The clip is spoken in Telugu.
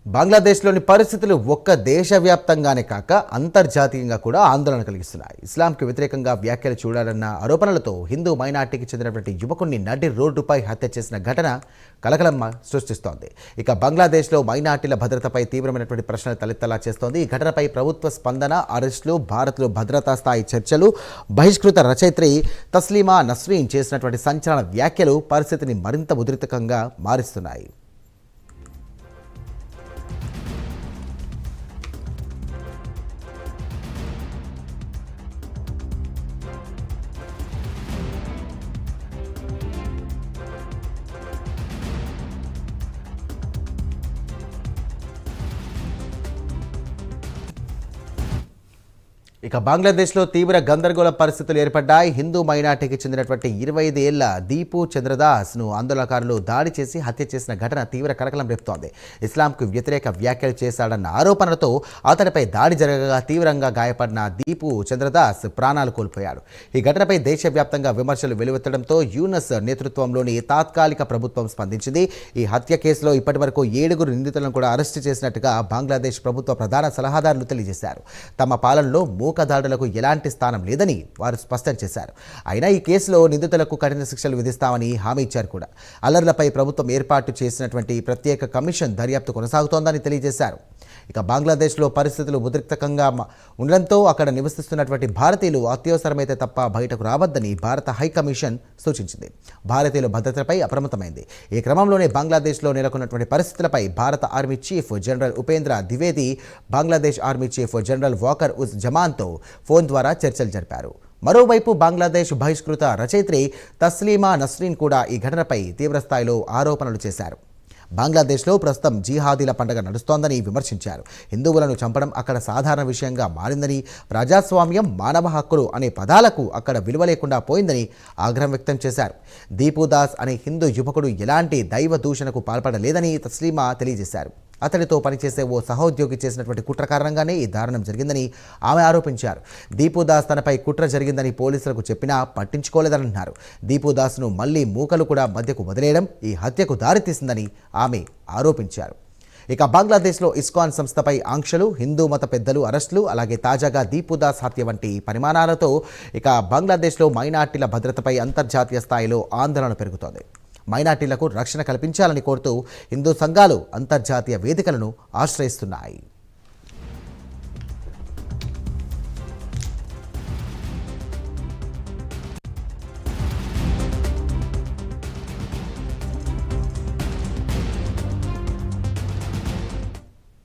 బంగ్లాదేశ్లోని పరిస్థితులు ఒక్క దేశవ్యాప్తంగానే కాక అంతర్జాతీయంగా కూడా ఆందోళన కలిగిస్తున్నాయి. ఇస్లాంకి వ్యతిరేకంగా వ్యాఖ్యలు చూడాలన్న ఆరోపణలతో హిందూ మైనార్టీకి చెందినటువంటి యువకుడిని నడి రోడ్డుపై హత్య చేసిన ఘటన కలకలం సృష్టిస్తోంది. ఇక బంగ్లాదేశ్లో మైనార్టీల భద్రతపై తీవ్రమైనటువంటి ప్రశ్నలు తలెత్తలా చేస్తోంది. ఈ ఘటనపై ప్రభుత్వ స్పందన, అరెస్టులు, భారత్లో భద్రతా స్థాయి చర్చలు, బహిష్కృత రచయిత్రి తస్లీమా నస్రీన్ చేసినటువంటి సంచలన వ్యాఖ్యలు పరిస్థితిని మరింత ఉధృతంగా మారుస్తున్నాయి. ఇక బంగ్లాదేశ్లో తీవ్ర గందరగోళ పరిస్థితులు ఏర్పడ్డాయి. హిందూ మైనార్టీకి చెందినటువంటి 25 ఏళ్ల దీపు చంద్రదాస్ను ఆందోళనకారులు దాడి చేసి హత్య చేసిన ఘటన తీవ్ర కలకలం రేపుతోంది. ఇస్లాంకు వ్యతిరేక వ్యాఖ్యలు చేశాడన్న ఆరోపణలతో అతడిపై దాడి జరగగా తీవ్రంగా గాయపడిన దీపు చంద్రదాస్ ప్రాణాలు కోల్పోయాడు. ఈ ఘటనపై దేశవ్యాప్తంగా విమర్శలు వెలువెత్తడంతో యూనస్ నేతృత్వంలోని తాత్కాలిక ప్రభుత్వం స్పందించింది. ఈ హత్య కేసులో ఇప్పటివరకు 7 నిందితులను కూడా అరెస్టు చేసినట్టుగా బంగ్లాదేశ్ ప్రభుత్వ ప్రధాన సలహాదారులు తెలియజేశారు. తమ పాలనలో మూకదాడులకు ఎలాంటి స్థానం లేదని వారు స్పష్టం చేశారు. అయినా ఈ కేసులో నిందితులకు కఠిన శిక్షలు విధిస్తామని హామీ ఇచ్చారు కూడా. అల్లర్లపై ప్రభుత్వం ఏర్పాటు చేసినటువంటి ప్రత్యేక కమిషన్ దర్యాప్తు కొనసాగుతోందని తెలియజేశారు. ఇక బంగ్లాదేశ్లో పరిస్థితులు ఉద్రిక్తంగా ఉండడంతో అక్కడ నివసిస్తున్నటువంటి భారతీయులు అత్యవసరమైతే తప్ప బయటకు రావద్దని భారత హైకమిషన్ సూచించింది. భారతీయుల భద్రతపై అప్రమత్తమైంది. ఈ క్రమంలోనే బంగ్లాదేశ్లో నెలకొన్నటువంటి పరిస్థితులపై భారత army chief general Upendra Dwivedi Bangladesh army chief general Waker uz జమాన్తో ఫోన్ ద్వారా చర్చలు జరిపారు. మరోవైపు బంగ్లాదేశ్ బహిష్కృత రచయిత్రి తస్లీమా నస్రీన్ కూడా ఈ ఘటనపై తీవ్రస్థాయిలో ఆరోపణలు చేశారు. బంగ్లాదేశ్లో ప్రస్తుతం జిహాదీల పండుగ నడుస్తోందని విమర్శించారు. హిందువులను చంపడం అక్కడ సాధారణ విషయంగా మారిందని, ప్రజాస్వామ్యం, మానవ హక్కులు అనే పదాలకు అక్కడ విలువ లేకుండా పోయిందని ఆగ్రహం వ్యక్తం చేశారు. దీపుదాస్ అనే హిందూ యువకుడు ఎలాంటి దైవ దూషణకు పాల్పడలేదని తస్లీమా తెలియజేశారు. అతడితో పనిచేసే ఓ సహోద్యోగి చేసినటువంటి కుట్ర కారణంగానే ఈ దారుణం జరిగిందని ఆమె ఆరోపించారు. దీపుదాస్ తనపై కుట్ర జరిగిందని పోలీసులకు చెప్పినా పట్టించుకోలేదన్నారు. దీపుదాస్ను మళ్లీ మూకలు కూడా మధ్యకు వదిలేయడం ఈ హత్యకు దారితీసిందని ఆమె ఆరోపించారు. ఇక బంగ్లాదేశ్లో ఇస్కాన్ సంస్థపై ఆంక్షలు, హిందూ మత పెద్దలు అరెస్టులు, అలాగే తాజాగా దీపుదాస్ హత్య వంటి పరిమాణాలతో ఇక బంగ్లాదేశ్లో మైనార్టీల భద్రతపై అంతర్జాతీయ స్థాయిలో ఆందోళన పెరుగుతోంది. మైనార్టీలకు రక్షణ కల్పించాలని కోరుతూ హిందూ సంఘాలు అంతర్జాతీయ వేదికలను ఆశ్రయిస్తున్నాయి.